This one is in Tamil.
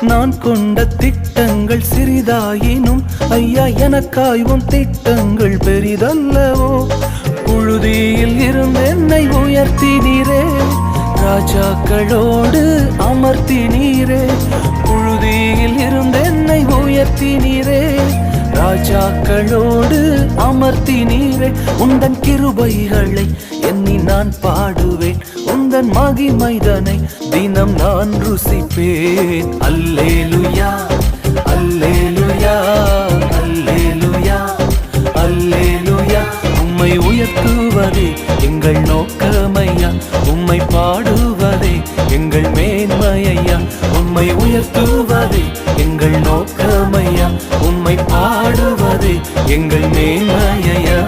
நான் கொண்ட திட்டங்கள் சிறிதாயினும் ஐயா எனக்காய்வும் திட்டங்கள் பெரிதல்லவோ. புழுதியில் இருந்து என்னை உயர்த்தினீரே, ராஜாக்களோடு அமர்த்தினீரே. புழுதியில் இருந்து என்னை உயர்த்தினீரே, ராஜாக்களோடு அமர்த்தினீரே. உந்தன் கிருபைகளை எண்ணி நான் பாடுவேன், உந்தன் மகிமைதனை தினம் நான் ருசிப்பேன். அல்லேலுயா அல்லேலுயா அல்லேலுயா அல்லேலுயா. உம்மை உயர்த்துவதே எங்கள் நோக்கமையா, உம்மை பாடுவதே எங்கள் மேன்மையா. உம்மை உயர்த்துவதே எங்கள் நோக்கமையா, உம்மை பாடுவதே எங்கள் மேன்மையா.